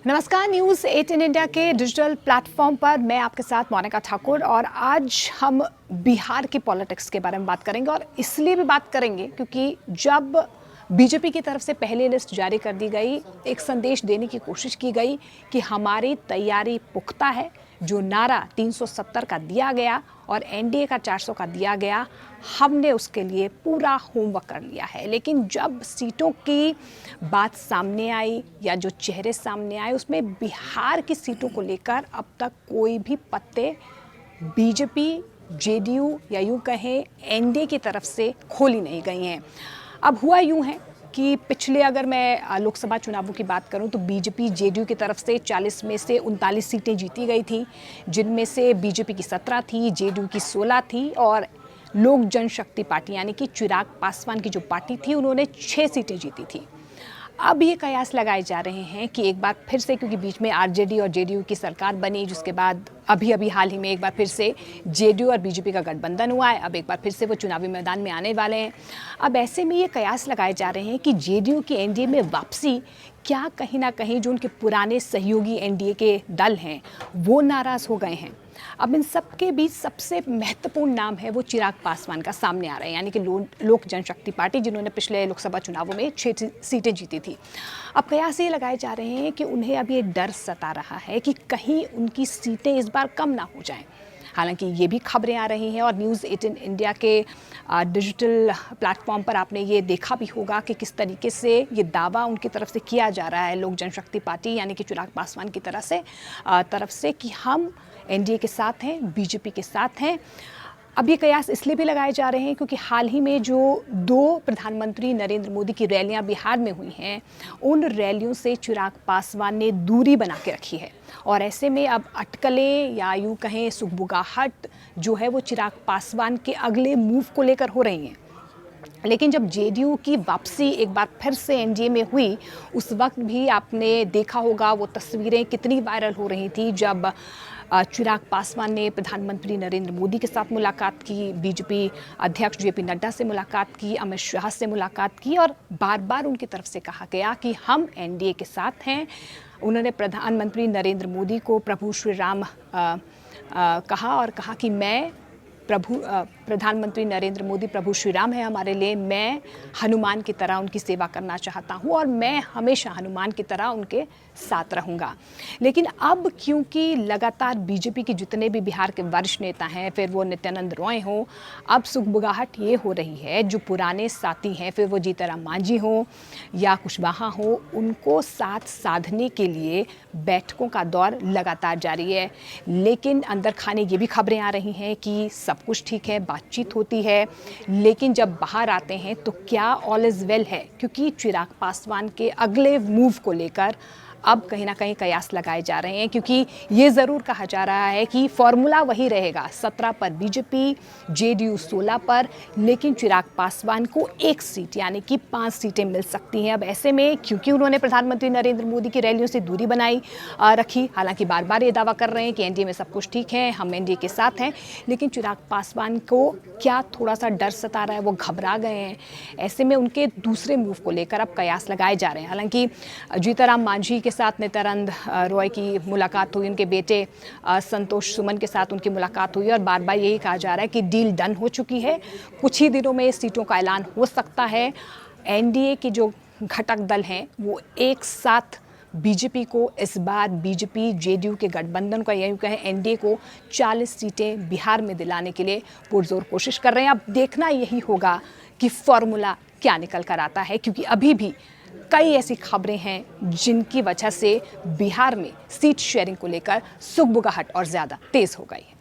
नमस्कार, news 18 India के digital platform पर मैं आपके साथ मोनिका ठाकुर और आज हम बिहार की पॉलिटिक्स के बारे में बात करेंगे और इसलिए भी बात करेंगे क्योंकि जब बीजेपी की तरफ से पहली लिस्ट जारी कर दी गई, एक संदेश देने की कोशिश की गई कि हमारी तैयारी पुख्ता है। जो नारा 370 का दिया गया और एनडीए का 400 का दिया गया, हमने उसके लिए पूरा होमवर्क कर लिया है। लेकिन जब सीटों की बात सामने आई या जो चेहरे सामने आए, उसमें बिहार की सीटों को लेकर अब तक कोई भी पत्ते बीजेपी, जेडीयू या यूँ कहें एनडीए की तरफ से खोली नहीं गई हैं। अब हुआ यूँ है कि पिछले अगर मैं लोकसभा चुनावों की बात करूं तो बीजेपी जेडीयू की तरफ से 40 में से 39 सीटें जीती गई थी, जिनमें से बीजेपी की 17 थी, जेडीयू की 16 थी और लोक जनशक्ति पार्टी यानी कि चिराग पासवान की जो पार्टी थी उन्होंने 6 सीटें जीती थी। अब ये कयास लगाए जा रहे हैं कि एक बार फिर से, क्योंकि बीच में आरजेडी और जेडीयू की सरकार बनी, जिसके बाद अभी हाल ही में एक बार फिर से जेडीयू और बीजेपी का गठबंधन हुआ है, अब एक बार फिर से वो चुनावी मैदान में आने वाले हैं। अब ऐसे में ये कयास लगाए जा रहे हैं कि जेडीयू की एनडीए में वापसी क्या कहीं ना कहीं जो उनके पुराने सहयोगी एनडीए के दल हैं वो नाराज़ हो गए हैं। अब इन सब के बीच सबसे महत्वपूर्ण नाम है वो चिराग पासवान का सामने आ रहा है, यानी कि लोक जनशक्ति पार्टी, जिन्होंने पिछले लोकसभा चुनावों में 6 सीटें जीती थी। अब कयास ये लगाए जा रहे हैं कि उन्हें अब ये डर सता रहा है कि कहीं उनकी सीटें इस बार कम ना हो जाएं। हालांकि ये भी खबरें आ रही हैं और न्यूज़ 18 इंडिया के डिजिटल प्लेटफॉर्म पर आपने ये देखा भी होगा कि किस तरीके से ये दावा उनकी तरफ से किया जा रहा है, लोक जनशक्ति पार्टी यानी कि चिराग पासवान की तरफ से कि हम एनडीए के साथ हैं, बीजेपी के साथ हैं। अब ये कयास इसलिए भी लगाए जा रहे हैं क्योंकि हाल ही में जो 2 प्रधानमंत्री नरेंद्र मोदी की रैलियां बिहार में हुई हैं, उन रैलियों से चिराग पासवान ने दूरी बना के रखी है और ऐसे में अब अटकलें या यूँ कहें सुगबुगाहट जो है वो चिराग पासवान के अगले मूव को लेकर हो रही हैं। लेकिन जब जेडीयू की वापसी एक बार फिर से एनडीए में हुई, उस वक्त भी आपने देखा होगा वो तस्वीरें कितनी वायरल हो रही थी जब चिराग पासवान ने प्रधानमंत्री नरेंद्र मोदी के साथ मुलाकात की, बीजेपी अध्यक्ष जेपी नड्डा से मुलाकात की, अमित शाह से मुलाकात की और बार बार उनकी तरफ से कहा गया कि हम एनडीए के साथ हैं। उन्होंने प्रधानमंत्री नरेंद्र मोदी को प्रभु श्री राम कहा और कहा कि मैं प्रधानमंत्री नरेंद्र मोदी प्रभु श्री राम है हमारे लिए, मैं हनुमान की तरह उनकी सेवा करना चाहता हूं और मैं हमेशा हनुमान की तरह उनके साथ रहूंगा। लेकिन अब क्योंकि लगातार बीजेपी के जितने भी बिहार के वरिष्ठ नेता हैं, फिर वो नित्यानंद रॉय हों, अब सुगबुगाहट ये हो रही है जो पुराने साथी हैं, फिर वो जीतनराम मांझी हों या कुशवाहा हो, उनको साथ साधने के लिए बैठकों का दौर लगातार जारी है। लेकिन अंदर खाने ये भी खबरें आ रही हैं कि सब कुछ ठीक है, बातचीत होती है, लेकिन जब बाहर आते हैं तो क्या ऑल इज वेल है, क्योंकि चिराग पासवान के अगले मूव को लेकर अब कहीं ना कहीं कयास लगाए जा रहे हैं। क्योंकि ये ज़रूर कहा जा रहा है कि फॉर्मूला वही रहेगा, 17 पर बीजेपी, जेडीयू 16 पर, लेकिन चिराग पासवान को 1 सीट यानी कि 5 सीटें मिल सकती हैं। अब ऐसे में क्योंकि उन्होंने प्रधानमंत्री नरेंद्र मोदी की रैलियों से दूरी बनाई रखी, हालांकि बार बार ये दावा कर रहे हैं कि एनडीए में सब कुछ ठीक है, हम एनडीए के साथ हैं, लेकिन चिराग पासवान को क्या थोड़ा सा डर सता रहा है, वो घबरा गए हैं। ऐसे में उनके दूसरे मूव को लेकर अब कयास लगाए जा रहे हैं। हालांकि जीतनराम मांझी के साथ नित्यानंद रॉय की मुलाकात हुई, उनके बेटे संतोष सुमन के साथ उनकी मुलाकात हुई और बार बार यही कहा जा रहा है कि डील डन हो चुकी है, कुछ ही दिनों में सीटों का ऐलान हो सकता है। एनडीए के जो घटक दल हैं वो एक साथ बीजेपी को, इस बार बीजेपी जेडीयू के गठबंधन को, यही कहें एनडीए को 40 सीटें बिहार में दिलाने के लिए पुरजोर कोशिश कर रहे हैं। अब देखना यही होगा कि फॉर्मूला क्या निकल कर आता है, क्योंकि अभी भी कई ऐसी खबरें हैं जिनकी वजह से बिहार में सीट शेयरिंग को लेकर सुगबुगाहट और ज़्यादा तेज़ हो गई है।